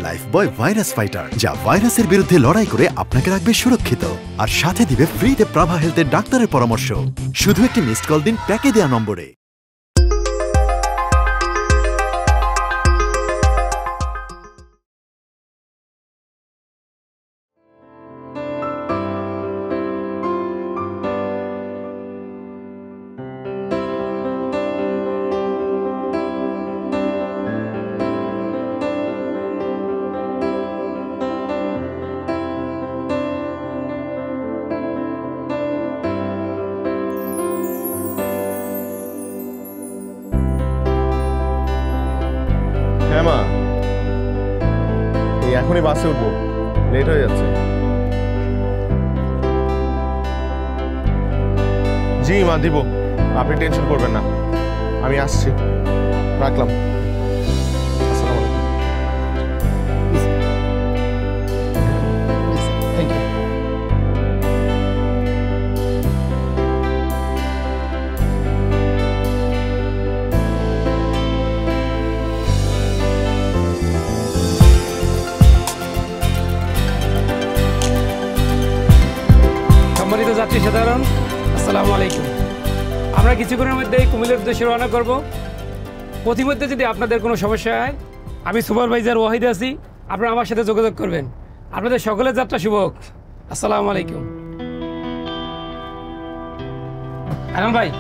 Lifebuoy virus fighter, যা ভাইরাসের বিরুদ্ধে লড়াই করে আপনাকে রাখবে সুরক্ষিত আর সাথে দিবে ফ্রিতে প্রাভা হেলথের ডাক্তারের পরামর্শ। শুধু একটি মিসড কল দিন প্যাকে দেওয়া নম্বরে। এখনই বাসে উঠবো, লেট হয়ে যাচ্ছে। জি মা, দিব, আপনি টেনশন করবেন না, আমি আসছি, রাখলাম। যাত্রী সাধারণ, আসসালামু আলাইকুম। আমরা কিছুক্ষণের মধ্যেই কুমিল্লার উদ্দেশ্যে রওনা করব। পথিমধ্যে যদি আপনাদের কোনো সমস্যা হয়, আমি সুপারভাইজার ওয়াহিদ আছি, আপনারা আমার সাথে যোগাযোগ করবেন। আপনাদের সকলের যাত্রা শুভ হোক। আসসালামু আলাইকুম। আনন্দ ভাই,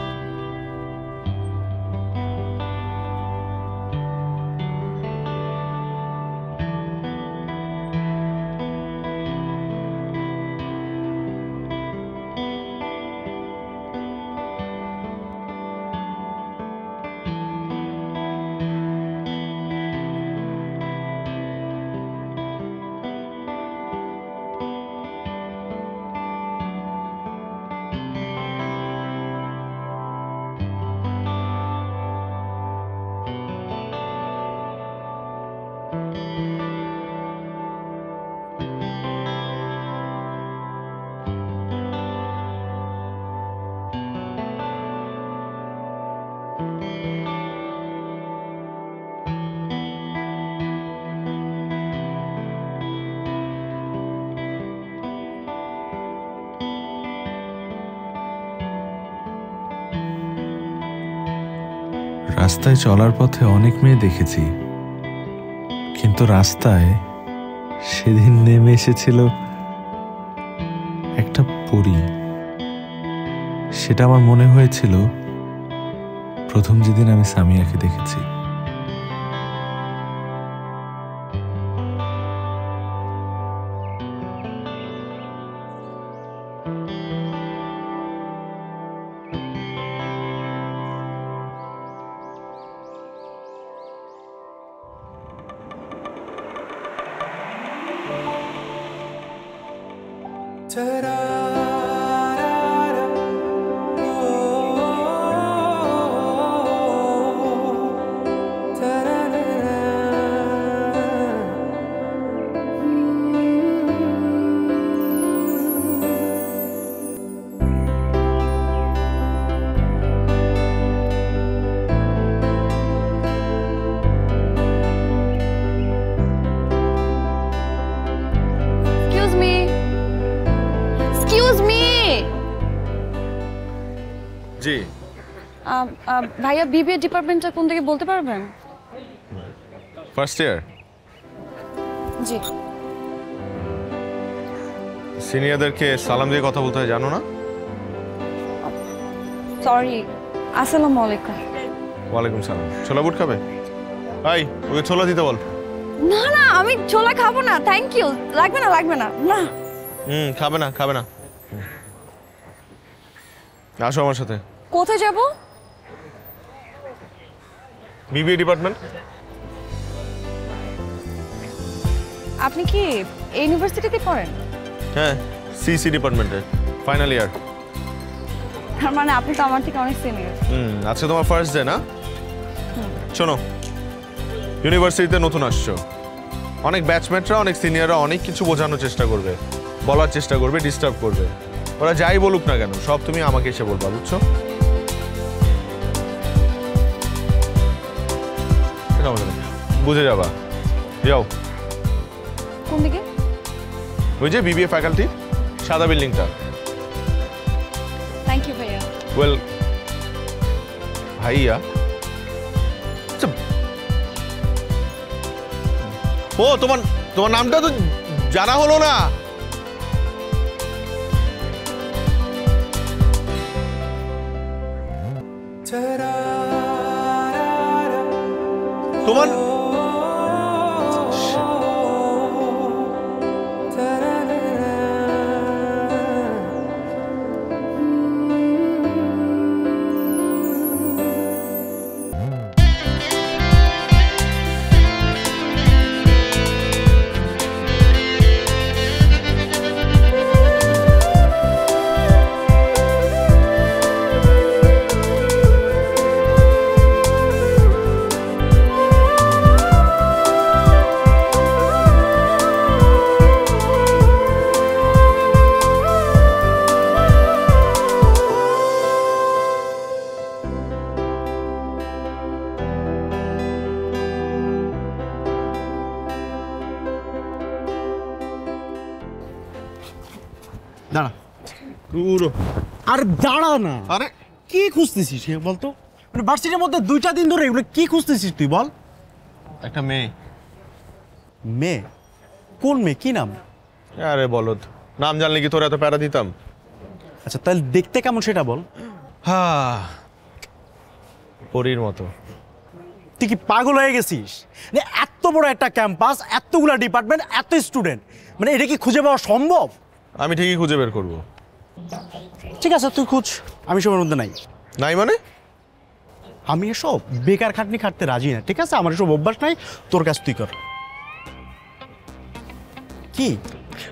রাস্তায় চলার পথে অনেক মেয়ে দেখেছি, কিন্তু রাস্তায় সেদিন নেমে এসেছিল একটা পরী। সেটা আমার মনে হয়েছিল প্রথম যেদিন আমি সামিয়াকে দেখেছি। জি ভাইয়া, বিবিএ ডিপার্টমেন্টটা কোন দিকে বলতে পারবেন? First year. জি। সিনিয়রদেরকে সালাম দিয়ে কথা বলতে হয়, জানো না? সরি। আসসালামু আলাইকুম। ওয়ালাইকুম সালাম। ছোলা বুট খাবে? ভাই, ওকে ছোলা দিতে বল। না না, আমি ছোলা খাবো না, থ্যাংক ইউ। লাগবে না, লাগবে না। না। খাবে না, খাবে না। আসো আমার সাথে। কোথায় যাব? BBA department. আপনি কি এই ইউনিভার্সিটিতে পড়েন? হ্যাঁ, সিসি ডিপার্টমেন্টে, ফাইনাল ইয়ার। তার মানে আপনি তো আমার থেকে অনেক সিনিয়র। আজকে তোমার ফার্স্ট ডে না? শোনো, ইউনিভার্সিটিতে নতুন আসছো, অনেক ব্যাচমেটরা, অনেক সিনিয়ররা অনেক কিছু বোঝানোর চেষ্টা করবে, বলার চেষ্টা করবে, ডিস্টার্ব করবে। ওরা যাই বলুক না কেন, সব তুমি আমাকে এসে বলবা, বুঝছো? বুঝে যাবা। যাও। ওই যে বিবিএ ফ্যাকাল্টি, সাদা বিল্ডিংটা। থ্যাংক ইউ ভাইয়া। ওয়েল ভাইয়া, ও তোমার তোমার নামটা তো জানা হলো না। তোমার দাঁড়া, পুরো আর দাঁড়া না। আরে কি খুঁজতেছিস বলতো? মানে ভার্সিটির মধ্যে 2টা দিন ধরে এগুলো কি খুঁজতেছিস তুই বল? একটা মেয়ে। মেয়ে? কোন মেয়ে, কি নাম? আরে বলদ, নাম জানলে কি তোর এত প্যারা দিতাম? আচ্ছা তাহলে দেখতে কেমন সেটা বল। হ্যাঁ, পরীর মতো। তুই কি পাগল হয়ে গেছিস? মানে এত বড় একটা ক্যাম্পাস, এতগুলা ডিপার্টমেন্ট, এত স্টুডেন্ট, মানে এটা কি খুঁজে পাওয়া সম্ভব? আমি ঠিকই খুঁজে বের করবো। ঠিক আছে তুই খুঁজ, আমি সবার মধ্যে নাই। নাই মানে? আমি এসব বেকার খাটনি খাটতে রাজি না, ঠিক আছে? আমার এসব অভ্যাস নাই, তোর কাজ তুই কর। কি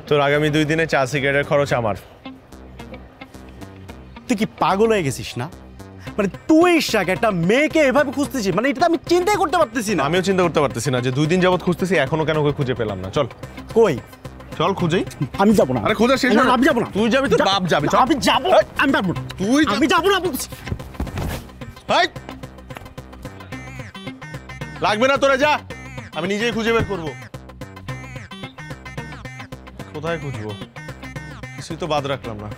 তোর আগামী 2 দিনে চা সিগারেটের খরচ আমার। তুই কি পাগল হয়ে গেছিস না? মানে তুই শাক একটা মেয়েকে এভাবে খুঁজতেছিস, মানে এটা আমি চিন্তাই করতে পারতেছি না। আমিও চিন্তা করতে পারতেছি না যে 2 দিন যাবত খুঁজতেছি, এখনো কেন ওকে খুঁজে পেলাম না। চল কই? চল খুঁজেই। আমি যাবো না। আরে খোঁজা শেষ না। আমি যাবো না। তুই যাবি, তোর বাপ যাবে। চল। আমি যাবো, আমি যাবো না। আমি যাবো না বলছি। হাই, লাগবে না তোরা, যা, আমি নিজেই খুঁজে বের করবো। কোথায় খুঁজবো? কিছুই তো বাদ রাখলাম না।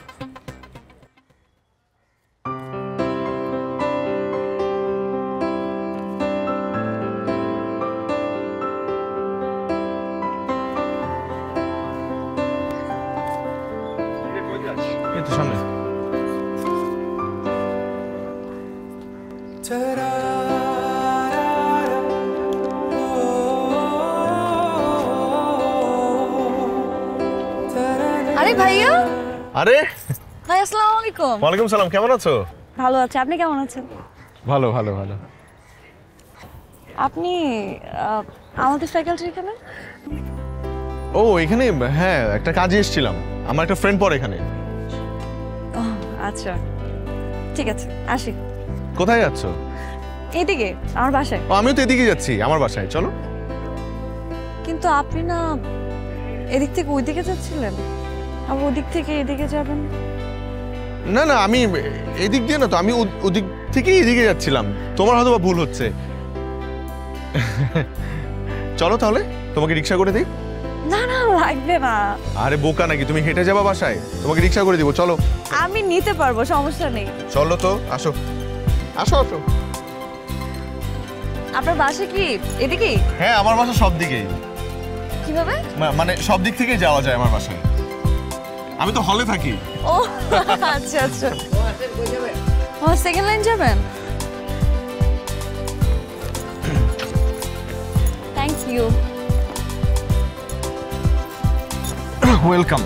এই তো সামনে। আরে ভাইয়া। আরে ভাই আসসালামু আলাইকুম। ওয়ালাইকুম সালাম, কেমন আছো? ভালো আছে, আপনি কেমন আছেন? ভালো ভালো ভালো। আপনি আমাদের ফ্যাকাল্টির এখানে? ও এখানে, হ্যাঁ একটা কাজে এসেছিলাম, আমার একটা ফ্রেন্ড পড়ে এখানে। আচ্ছা ঠিক আছে, আসি। কোথায় যাচ্ছো? এইদিকে আমার বাসায়। ও আমিও তো এদিকে যাচ্ছি, আমার বাসায়। চলো। কিন্তু আপনি না এদিক থেকে ওইদিকে যাচ্ছিলেন, আবার ওদিক থেকে এদিকে যাবেন? না না, আমি এদিক দিয়ে না তো, আমি ওদিক থেকেই এদিকে যাচ্ছিলাম। তোমার হয়তো বা ভুল হচ্ছে। চলো তাহলে, তোমাকে রিক্সা করে দিই। না না লাগবে না। আরে বোকা নাকি, তুমি হেঁটে যাবা বাসায়? তোমাকে রিক্সা করে দিব, চলো। আমি নিতে পারবো, সমস্যা নেই। চলো তো, আসো আসো আসো। আপনার বাসা কি এদিকেই? হ্যাঁ আমার বাসা সব দিকেই। কিভাবে? মানে সব দিক থেকেই যাওয়া যায় আমার বাসায়। আমি তো হলে থাকি। ও আচ্ছা আচ্ছা। ও সেকেন্ড লাইন যাবেন? Thank you. ওয়েলকাম।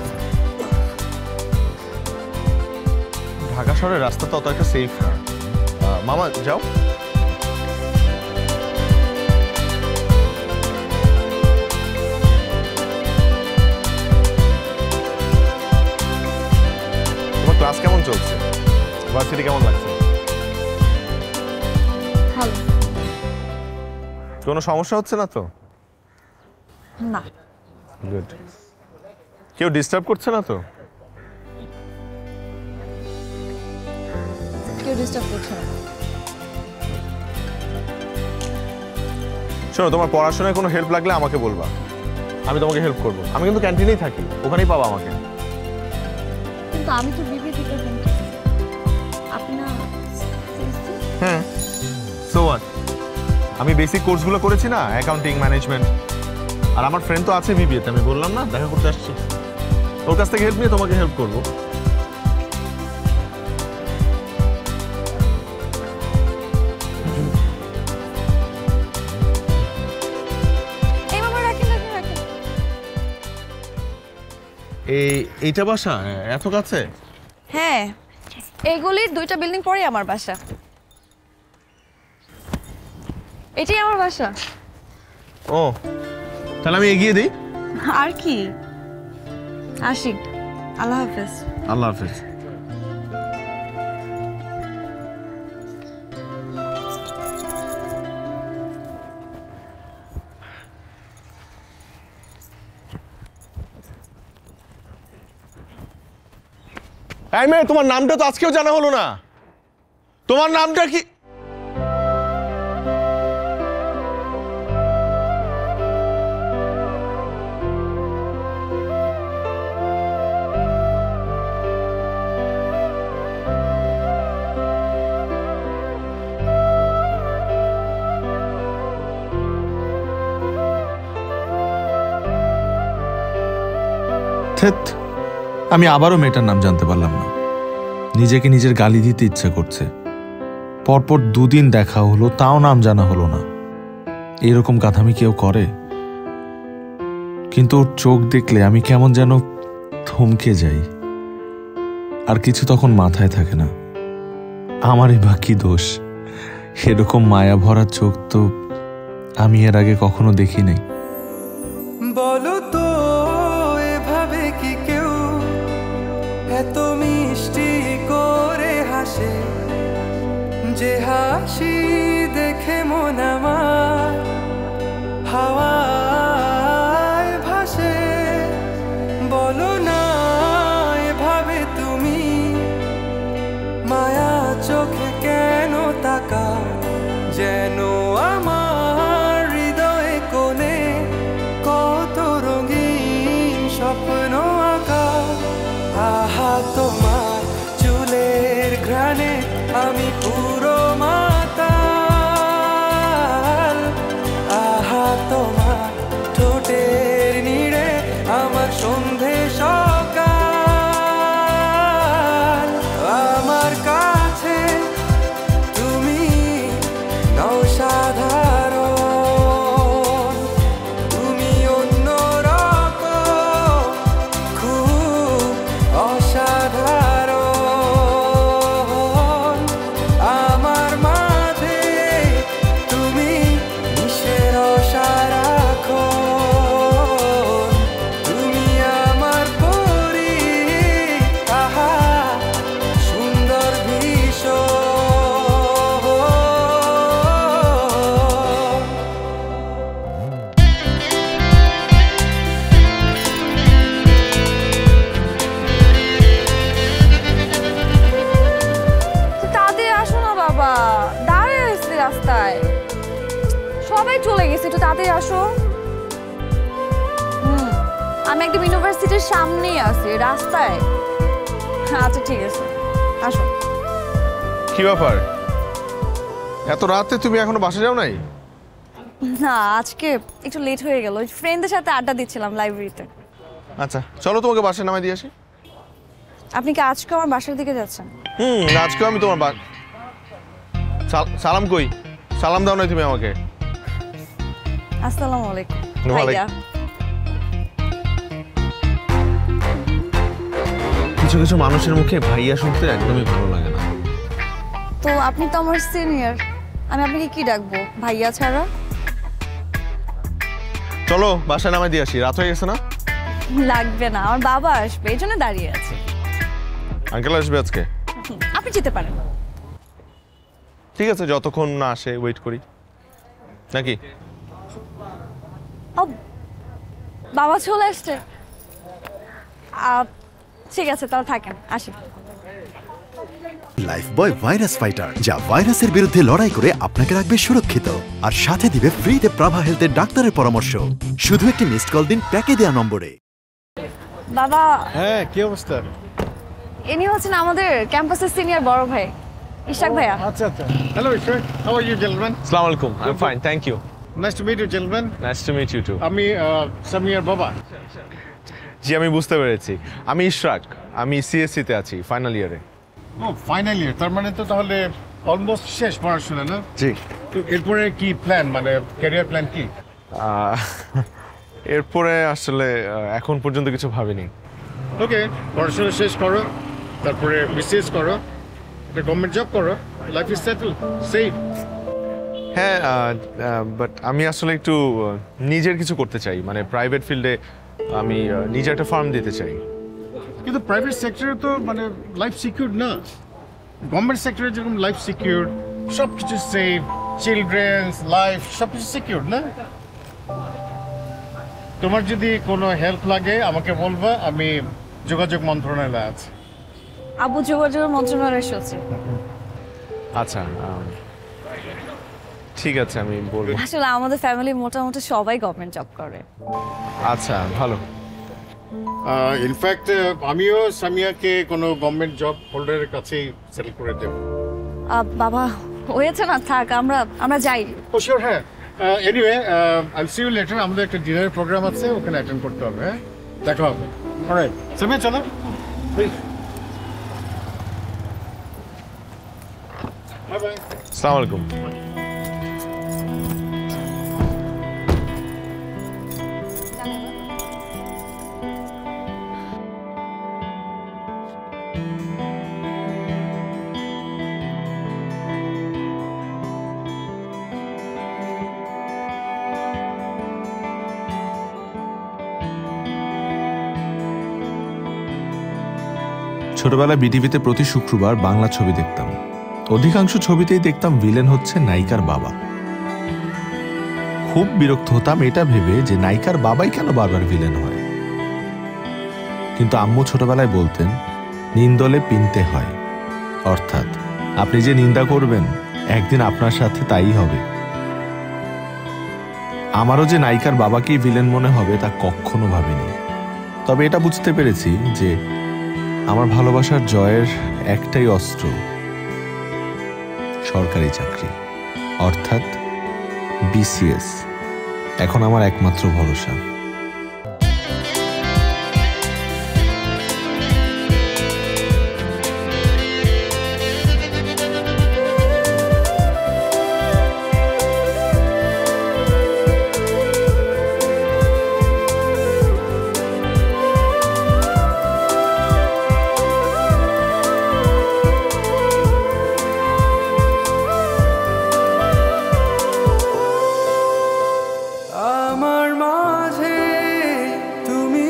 ঢাকা শহরের রাস্তা তো অত একটা সেফ না। মামা যাও। তোমার ক্লাস কেমন চলছে? ভার্সিটি কেমন লাগছে? ভালো। কোনো সমস্যা হচ্ছে না তো? না। গুড। কেউ ডিস্টার্ব করছে না তো? কেউ ডিস্টার্ব করছে না। শোনো, তোমার পড়াশোনায় কোনো হেল্প লাগলে আমাকে বলবা। আমি তোমাকে হেল্প করবো। আমি কিন্তু ক্যান্টিনেই থাকি, ওখানেই পাবো আমাকে। কিন্তু আমি তো বিবিএ থেকে আপনি না হ্যাঁ, সো হোয়াট? আমি বেসিক কোর্সগুলো করেছি না, অ্যাকাউন্টিং, ম্যানেজমেন্ট। আর আমার ফ্রেন্ড তো আছে বিবিএতে, আমি বললাম না দেখা করতে আসছি। ওর কাছ থেকে হেল্প নিয়ে তোমাকে হেল্প করবো। এইটা বাসা এত কাছে? হ্যাঁ, এইগুলির 2টা বিল্ডিং পরেই আমার বাসা। এটাই আমার বাসা। ও, তাহলে আমি এগিয়ে দিই। আর কি, আসি। আল্লাহ হাফেজ। আল্লাহ হাফেজ। এই মেয়ে, তোমার নামটা তো আজকেও জানা হলো না। তোমার নামটা কি? আমি আবারও মেয়েটার নাম জানতে পারলাম না। নিজেকে নিজের গালি দিতে ইচ্ছা করছে। পরপর 2 দিন দেখা হলো, তাও নাম জানা হলো না। এরকম কাঁথামি কেউ করে? কিন্তু ওর চোখ দেখলে আমি কেমন যেন থমকে যাই। আর কিছু তখন মাথায় থাকে না। আমারই বা কি দোষ? এরকম মায়া ভরা চোখ তো আমি এর আগে কখনো দেখি নাই। বলো তো এভাবে কি কেউ এত মিষ্টি করে হাসে, যে হাসি দেখে মন আমার হাওয়ায় ভাসে। বলো না এভাবে তুমি মায়া চোখে কেন তাকাও, যেন আমার হৃদয়ে কোণে কত রঙিন স্বপ্ন আঁকা। আহা তোমার চুলের ঘ্রাণে আমি পুরো মাতাল। আহা তোমার ঠোঁটের নিড়ে আমার সন্ধে সকাল। আমার কাছে তুমি নও সাধারণ, তুমি অন্যরকম, খুব অসাধারণ। আমার মাঝে তুমি নিশের সারাক্ষণ, তুমি আমার পরি। আহা সুন্দর ভীষণ। তাড়াতাড়ি আসো না বাবা, দাঁড়িয়ে আছি রাস্তায়, সবাই চলে গেছে, একটু তাড়াতাড়ি আসো। আমি একদম ইউনিভার্সিটির সামনেই আছি, রাস্তায়। আচ্ছা ঠিক আছে, আসো। কি ব্যাপার, এত রাতে তুমি এখনো বাসা যাও নাই? না, আজকে একটু লেট হয়ে গেল, ফ্রেন্ডদের সাথে আড্ডা দিচ্ছিলাম লাইব্রেরিতে। আচ্ছা চলো, তোমাকে বাসায় নামাই দিয়ে আসি। আপনি কি আজকে আমার বাসার দিকে যাচ্ছেন? আজকেও আমি তোমার সালাম কই? সালাম দাও নাই তুমি আমাকে। আসসালামু আলাইকুম ওয়ালাইকুম। ভাইয়া। কিছু কিছু মানুষের মুখে ভাইয়া শুনতে একদমই ভালো লাগে না। তো আপনি তো আমার সিনিয়র, আমি আপনাকে কি ডাকবো ভাইয়া ছাড়া? চলো বাসায় নামাই দিয়ে আসি, রাত হয়ে গেছে না? লাগবে না, আমার বাবা আসবে, এই জন্য দাঁড়িয়ে আছি। আঙ্কেল আসবে আজকে? আপনি যেতে পারেন। ঠিক আছে, যতক্ষণ না আসে ওয়েট করি নাকি? ও বাবা চলে আসছে। ঠিক আছে, তাহলে থাকেন, আসি। লাইফবয় ভাইরাস ফাইটার, যা ভাইরাসের বিরুদ্ধে লড়াই করে আপনাকে রাখবে সুরক্ষিত আর সাথে দিবে ফ্রিতে প্রাভা হেলথের ডাক্তারের পরামর্শ। শুধু একটি মিসড কল দিন প্যাকে দেওয়া নম্বরে। বাবা, হ্যাঁ কি অবস্থা? ইনি হচ্ছেন আমাদের ক্যাম্পাসের সিনিয়র বড় ভাই ইশাক ভাইয়া। আচ্ছা আচ্ছা। Hello, Ishaq. How are you, gentlemen? আসসালামু আলাইকুম। I'm fine, thank you. Nice to meet you, gentlemen. Nice to meet you too. আমি সামিয়ার বাবা। জি, আমি বুঝতে পেরেছি। আমি ইশরাক, আমি সিএসসি তে আছি ফাইনাল ইয়ারে। ও ফাইনাল ইয়ার, তার মানে তো তাহলে অলমোস্ট শেষ পড়াশোনা না? জি। তো এরপরে কি প্ল্যান, মানে ক্যারিয়ার প্ল্যান কি? এরপরে আসলে এখন পর্যন্ত কিছু ভাবিনি। ওকে, পড়াশোনা শেষ করো, তারপরে বিসিএস করো, একটা গভর্নমেন্ট জব করো, লাইফ ইজ সেটেল, সেফ। হ্যাঁ, বাট আমি আসলে একটু নিজের কিছু করতে চাই, মানে প্রাইভেট ফিল্ডে আমি নিজে একটা ফার্ম দিতে চাই। কিন্তু প্রাইভেট সেক্টরে তো মানে লাইফ সিকিউর না, গভর্নমেন্ট সেক্টরে যেরকম লাইফ সিকিউর, সব কিছু সেফ, চিলড্রেন্স লাইফ সব কিছু সিকিউর না? তোমার যদি কোনো হেল্প লাগে আমাকে বলবা, আমি যোগাযোগ মন্ত্রণালয়ে আছি। আবু যোগাযোগের মন্ত্রণালয়ের সচিব। আচ্ছা, ঠিক আছে, আমি বলবো। আসলে আমাদের ফ্যামিলি মোটামুটি সবাই গভর্নমেন্ট জব করে। আচ্ছা, ভালো। ইনফ্যাক্ট আমিও সামিয়াকে কোনো গভর্নমেন্ট জব হোল্ডারের কাছেই সেটেল করে দেব। বাবা হয়েছে না, থাক, আমরা যাই। ও শিওর, হ্যাঁ। Anyway, I'll see you later. আমাদের একটা ডিনার প্রোগ্রাম আছে, ওখানে অ্যাটেন্ড করতে হবে। হ্যাঁ, দেখা হবে। অলরাইট, সামিয়া চলো প্লিজ। Bye bye. আসসালামু আলাইকুম। ছোটবেলায় বিটিভিতে প্রতি শুক্রবার বাংলা ছবি দেখতাম। অধিকাংশ ছবিতেই দেখতাম ভিলেন হচ্ছে নায়িকার বাবা। খুব বিরক্ত হতাম এটা ভেবে যে নায়িকার বাবাই কেন বারবার ভিলেন হয়। কিন্তু আম্মু ছোটবেলায় বলতেন, নিন্দলে পিনতে হয়, অর্থাৎ আপনি যে নিন্দা করবেন একদিন আপনার সাথে তাই হবে। আমারও যে নায়িকার বাবাকেই ভিলেন মনে হবে তা কখনো ভাবিনি। তবে এটা বুঝতে পেরেছি যে আমার ভালোবাসার জয়ের একটাই অস্ত্র, সরকারি চাকরি, অর্থাৎ বিসিএস এখন আমার একমাত্র ভরসা। আমার মাঝে তুমি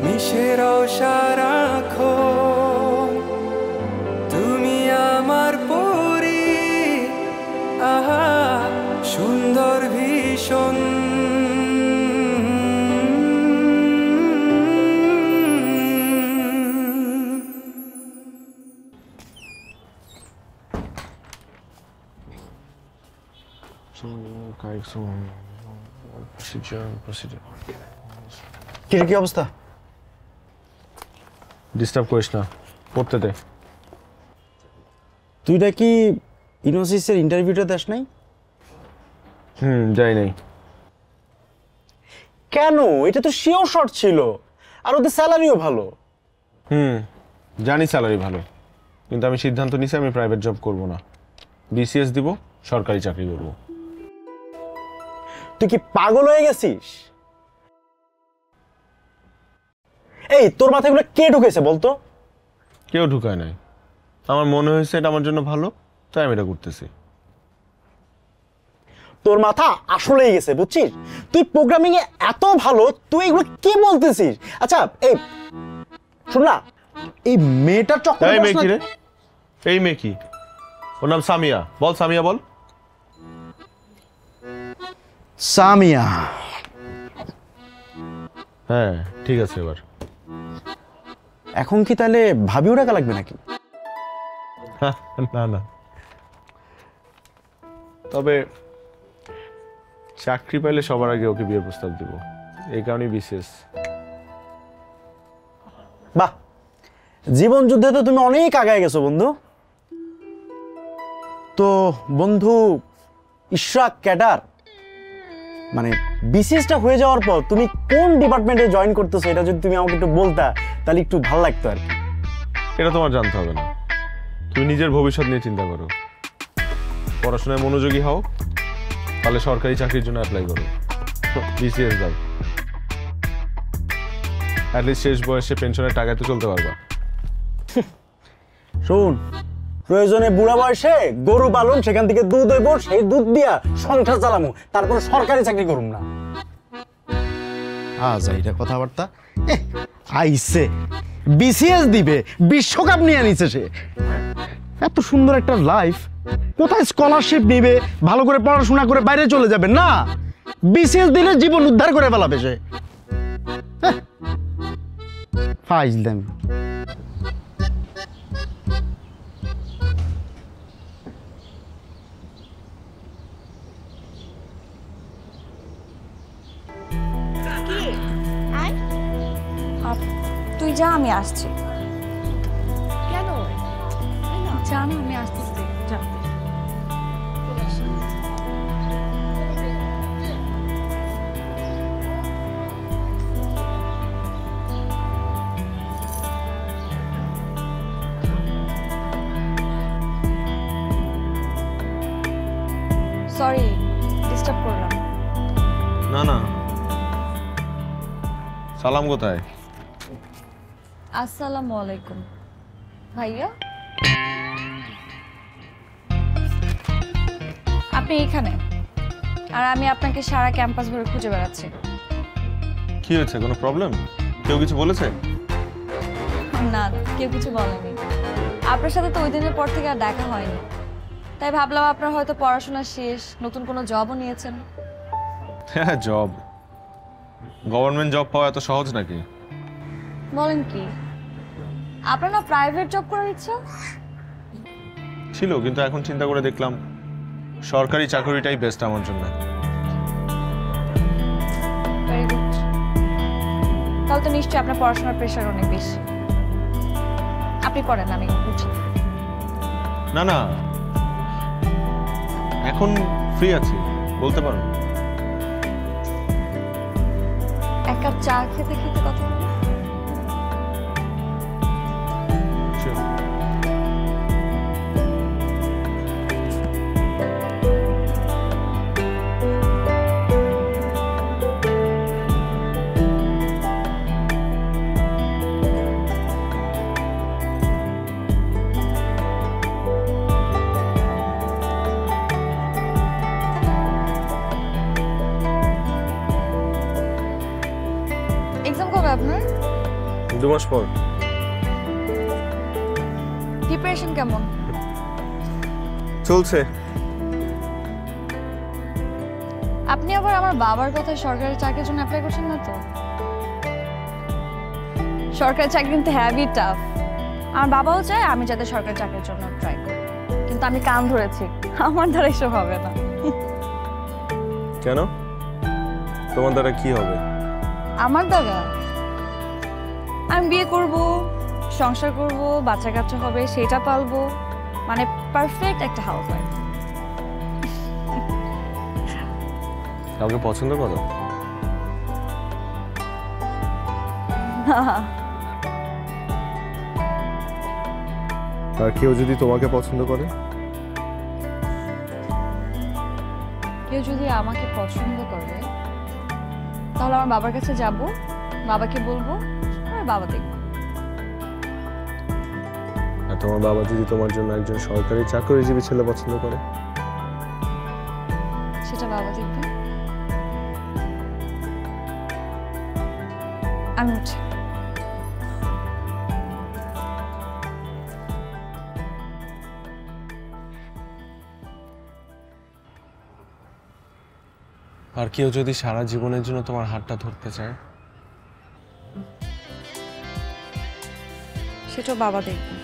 মিশে রও সারাক্ষণ, তুমি আমার পরি, আহা সুন্দর ভীষণ। কি অবস্থা? ডিস্টার্ব করিস না, পড়তে দে। তুই নাকি ইনোসিসের ইন্টারভিউটা দেস নাই? যাই নাই। কেন? এটা তো শিওর শর্ট ছিল, আর ওদের স্যালারিও ভালো। জানি স্যালারি ভালো, কিন্তু আমি সিদ্ধান্ত নিছি আমি প্রাইভেট জব করব না, বিসিএস দিব, সরকারি চাকরি করব। তুই কি পাগল হয়ে গেছিস? এই তোর মাথায় এগুলো কে ঢুকেছে বলতো? কেউ ঢুকায় নাই, আমার মনে হয়েছে এটা আমার জন্য ভালো, তাই আমি এটা করতেছি। তোর মাথা আসলেই গেছে, বুঝছিস? তুই প্রোগ্রামিং এ এত ভালো, তুই এগুলো কি বলতেছিস? আচ্ছা এই শোন না, এই মেয়েটার চক্করে এই মেয়ে কি রে? এই মেয়ে কি? ওর নাম সামিয়া। বল সামিয়া বল। সামিয়া। হ্যাঁ ঠিক আছে। এবার এখন কি তাহলে ভাবিও টাকা লাগবে নাকি? না না, তবে চাকরি পাইলে সবার আগে ওকে বিয়ের প্রস্তাব দিব, এই কারণেই বিশেষ। বাহ, জীবন যুদ্ধে তো তুমি অনেক আগায় গেছো বন্ধু। তো বন্ধু ইশরাক ক্যাডার, মানে বিসিএসটা হয়ে যাওয়ার পর তুমি কোন ডিপার্টমেন্টে জয়েন করতেছো এটা যদি তুমি আমাকে একটু বলতা তাহলে একটু ভালো লাগতো আর কি। এটা তোমার জানতে হবে না, তুমি নিজের ভবিষ্যৎ নিয়ে চিন্তা করো, পড়াশোনায় মনোযোগী হও, তাহলে সরকারি চাকরির জন্য অ্যাপ্লাই করো, বিসিএস দাও, অ্যাটলিস্ট শেষ বয়সে পেনশনের টাকায় তো চলতে পারবা। শোন, প্রয়োজনে বুড়া বয়সে গরু পালন, সেখান থেকে দুধ হইব, সেই দুধ দিয়া সংসার চালামু, তারপর সরকারি চাকরি করুম না। আচ্ছা, এটা কথাবার্তা আইছে, বিসিএস দিবে, বিশ্বকাপ নিয়ে আনিছে সে। এত সুন্দর একটা লাইফ, কোথায় স্কলারশিপ নিবে, ভালো করে পড়াশোনা করে বাইরে চলে যাবে না, বিসিএস দিলে জীবন উদ্ধার করে ফেলাবে সে। ফাইজলাম। তুই যা, আমি আসছি। কেন? যা না, আমি আসতেছি, যা। সরি, ডিস্টার্ব করলাম। না না, সালাম কোথায়? আসসালামু আলাইকুম ভাইয়া। আপনি এখানে, আর আমি আপনাকে সারা ক্যাম্পাস ঘুরে খুঁজে বেড়াচ্ছি। কি হয়েছে, কোনো প্রবলেম? কেউ কিছু বলেছে? না না, কেউ কিছু বলেনি। আপনার সাথে তো ওই দিনের পর থেকে আর দেখা হয়নি, তাই ভাবলাম আপনার হয়তো পড়াশোনা শেষ, নতুন কোনো জবও নিয়েছেন। হ্যাঁ, জব, গভর্নমেন্ট জব পাওয়া এত সহজ নাকি? বলেন কি, আপনার না প্রাইভেট জব করার ইচ্ছা ছিল, কিন্তু এখন চিন্তা করে দেখলাম সরকারি চাকরিটাই বেস্ট আমার জন্য। Very good. তাহলে তো নিশ্চয়ই আপনার পড়াশোনার প্রেশার অনেক বেশি। আপনি পড়েন, আমি বুঝি। না না, এখন ফ্রি আছি, বলতে পারো। এক কাপ চা খেতে খেতে কথা বলবো। এক্সাম কবে আপনার? 2 মাস পর। প্রিপারেশন কেমন চলছে? আপনি আবার আমার বাবার কথায় সরকারি চাকরির জন্য অ্যাপ্লাই করছেন না তো? সরকারি চাকরি কিন্তু হ্যাভি টাফ। আমার বাবাও চায় আমি যাতে সরকারি চাকরির জন্য ট্রাই করি, কিন্তু আমি কান ধরেছি, আমার দ্বারা এসব হবে না। কেন? তোমার দ্বারা কি হবে? আমার দ্বারা আমি বিয়ে করব, সংসার করব, বাচ্চা কাচ্চা হবে, সেটা পালবো, মানে পারফেক্ট একটা হাউস ওয়াইফ। কাউকে পছন্দ করো? আর কেউ যদি তোমাকে পছন্দ করে? কেউ যদি আমাকে পছন্দ করে তাহলে আমার বাবার কাছে যাব, বাবাকে বলবো, আর বাবা দেখবো। আর তোমার বাবা যদি তোমার জন্য একজন সরকারি চাকরিজীবী ছেলে পছন্দ করে? সেটা বাবা দেখবে। আমি উঠি। আর কেউ যদি সারা জীবনের জন্য তোমার হাতটা ধরতে চায়? সেটাও বাবা দেখবে।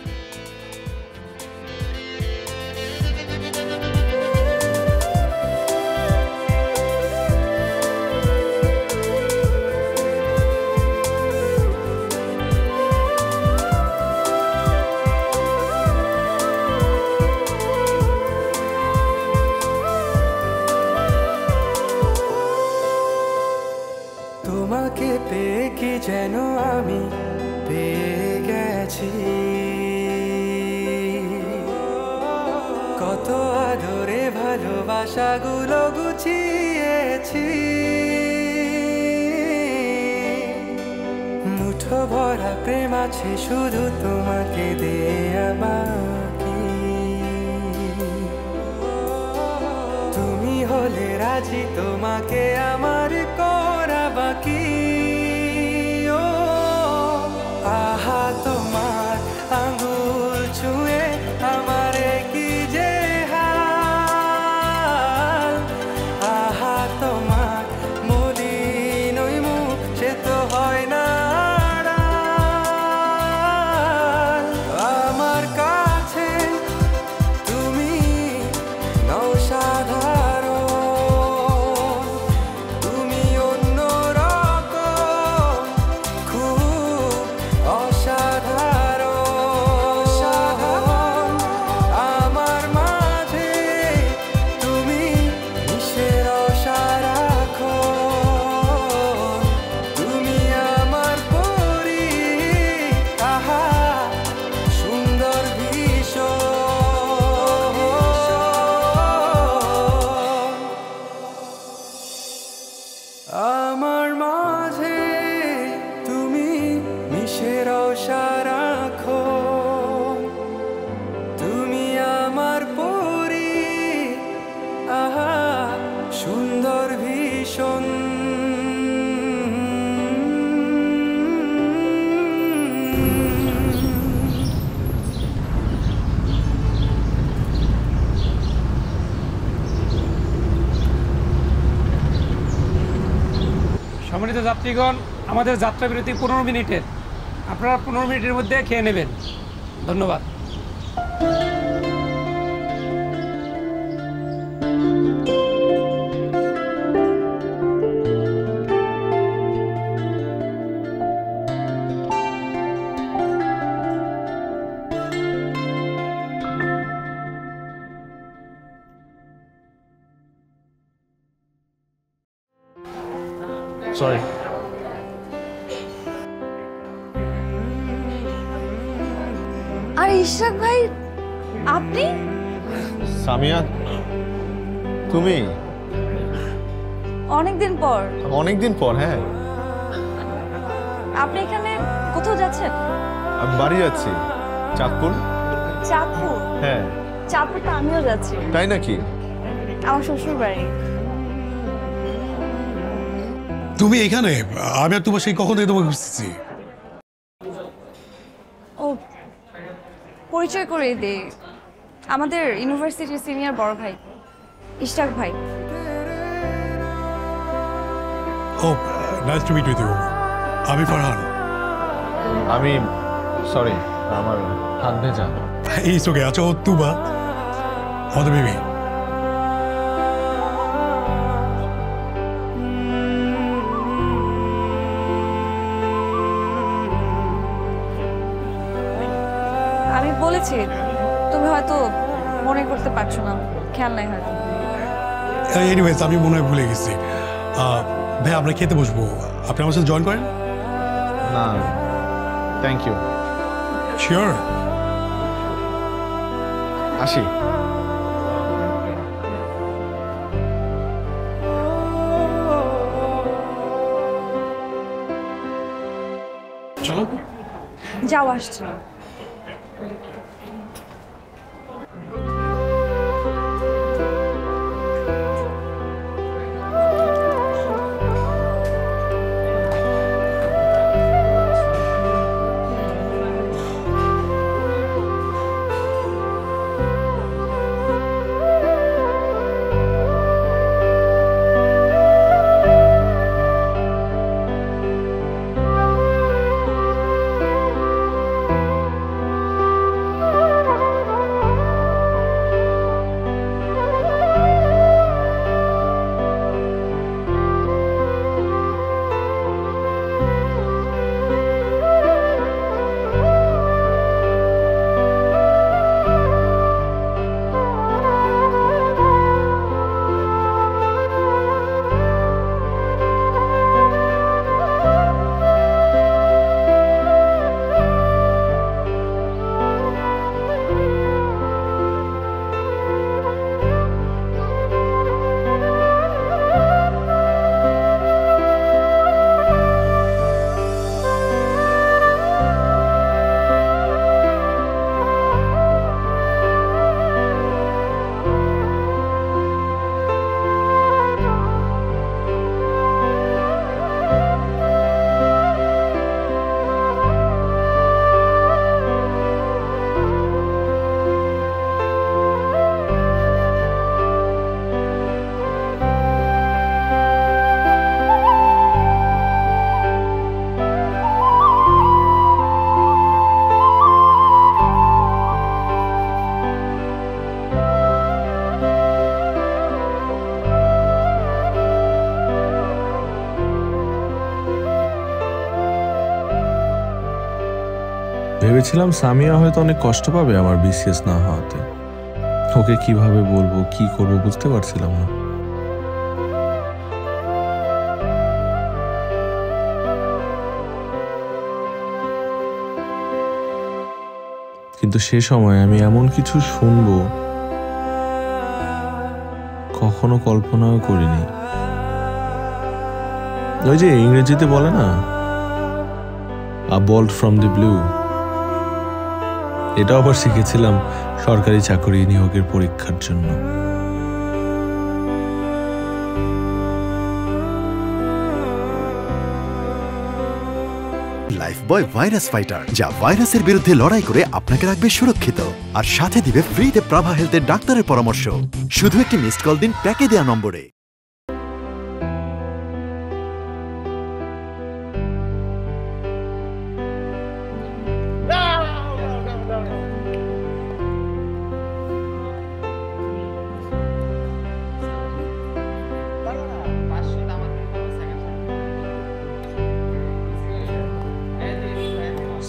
যেন আমি পেয়ে গেছি। কত আদরে ভালোবাসাগুলো গুছিয়েছি, মুঠো ভরা প্রেম আছে শুধু তোমাকে দেয়া বাকি। তুমি হলে রাজি তোমাকে আমার করা বাকি। ও আহা তোমার আঙ্গুল ছুঁয়ে আমার কি যে হাল। আহা তোমার মলিন ওই মুখ সে তো হয় না আড়াল। আমার কাছে তুমি নও সাধারণ, তুমি অন্যরকম, খুব অসাধারণ। আমার মাঝে তুমি মিশের সারাক্ষণ, তুমি আমার পরি, আহা সুন্দর ভীষণ। আমার মাঝে তুমি মিশের সারাক্ষণ, তুমি আমার পরি, আহা সুন্দর ভীষণ। সম্মানিত যাত্রীগণ, আমাদের যাত্রা বিরতি 15 মিনিটের। আপনারা 15 মিনিটের মধ্যে খেয়ে নেবেন। ধন্যবাদ। সরি। আর ইশরাক ভাই, আপনি? সামিয়া, তুমি? অনেকদিন পর। অনেকদিন পর, হ্যাঁ। আপনি এখানে কোথাও যাচ্ছেন? আমি বাড়ি যাচ্ছি, চাঁদপুর। চাঁদপুর? হ্যাঁ। চাঁদপুর তো আমিও যাচ্ছি। তাই নাকি? আমার শ্বশুর বাড়ি। তুমি এখানে? আমি আর তোমার সেই কখন থেকে তোমাকে খুঁজতেছি। ও, পরিচয় করে দে, আমাদের ইউনিভার্সিটির সিনিয়র বড় ভাই ইশরাক ভাই। ও, নাইস টু মিট ইউ। আমি ফারহান। আমি সরি, আমার হাত ভেজা। It's okay. আচ্ছা, ও তুবা আমাদের বেবি। আমি বলেছি, তুমি হয়তো মনে করতে পারছো না, খেয়াল নাই হয়তো। এনিওয়েজ, আমি মনে হয় ভুলে গেছি। ভাই, আমরা খেতে বসবো, আপনি আমার সাথে জয়েন করেন? না, থ্যাংক ইউ। শিওর? আসি। চলো। যাও, আসছি। ভেবেছিলাম সামিয়া হয়তো অনেক কষ্ট পাবে আমার বিসিএস না হওয়াতে। ওকে কিভাবে বলবো, কি করবো বুঝতে পারছিলাম না। কিন্তু সে সময় আমি এমন কিছু শুনবো কখনো কল্পনাও করিনি। ওই যে ইংরেজিতে বলে না, আ বল্ট ফ্রম দি ব্লু, এটা আবার শিখেছিলাম সরকারি চাকরি নিয়োগের পরীক্ষার জন্য। লাইফবয় ভাইরাস ফাইটার, যা ভাইরাসের বিরুদ্ধে লড়াই করে আপনাকে রাখবে সুরক্ষিত আর সাথে দিবে ফ্রিতে প্রাভা হেলথের ডাক্তারের পরামর্শ। শুধু একটি মিসড কল দিন প্যাকে দেয়া নম্বরে।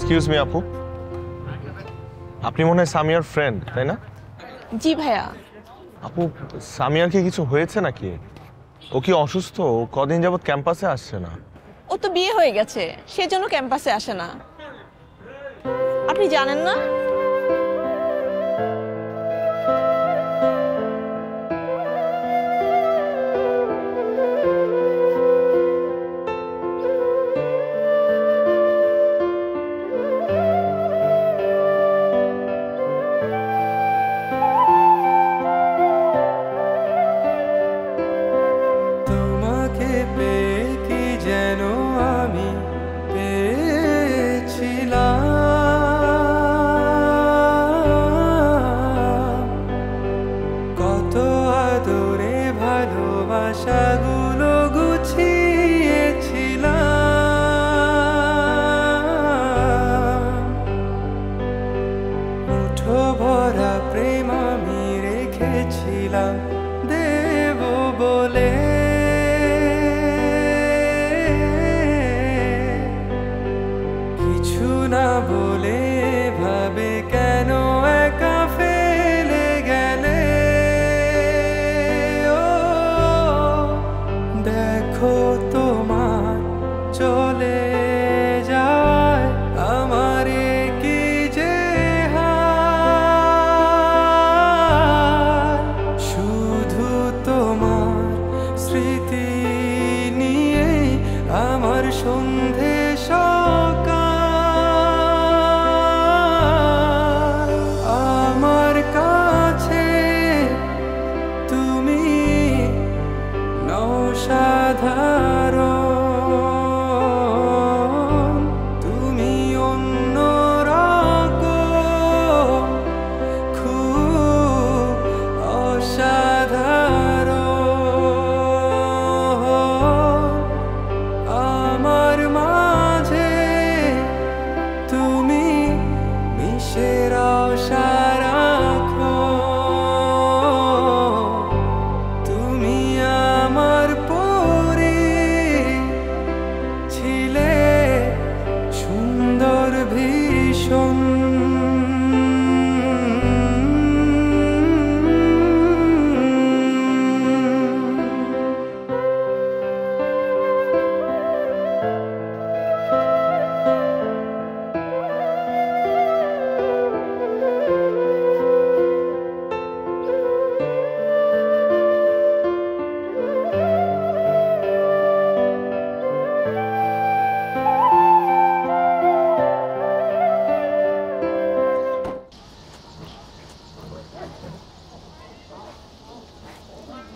এক্সকিউজ মি আপু, আপনি মনে হয় সামিয়ার ফ্রেন্ড, তাই না? জি ভাইয়া। আপু, সামিয়ার কি কিছু হয়েছে নাকি? ও কি অসুস্থ? ও কদিন যাবত ক্যাম্পাসে আসছে না। ও তো বিয়ে হয়ে গেছে, সেজন্য ক্যাম্পাসে আসে না। আপনি জানেন না?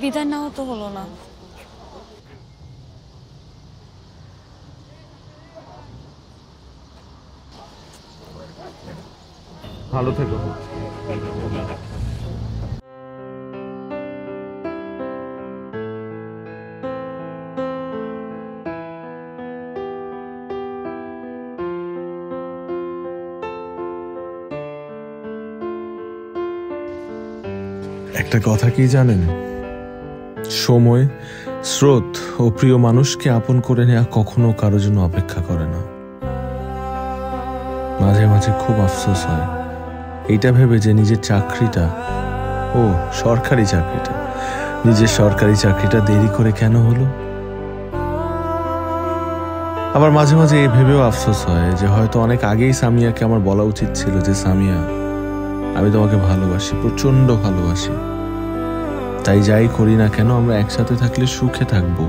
বিদায় নেওয়া তো হলো না। ভালো থেকো। একটা কথা কি জানেন, সময়, স্রোত ও প্রিয় মানুষকে আপন করে নেওয়া কখনো কারো জন্য অপেক্ষা করে না। মাঝে মাঝে খুব আফসোস হয় এইটা ভেবে যে নিজের চাকরিটা, সরকারি চাকরিটা, নিজের সরকারি চাকরিটা দেরি করে কেন হলো। আবার মাঝে মাঝে এই ভেবেও আফসোস হয় যে হয়তো অনেক আগেই সামিয়াকে আমার বলা উচিত ছিল যে সামিয়া, আমি তোমাকে ভালোবাসি, প্রচন্ড ভালোবাসি, তাই যাই করি না কেন আমরা একসাথে থাকলে সুখে থাকবো।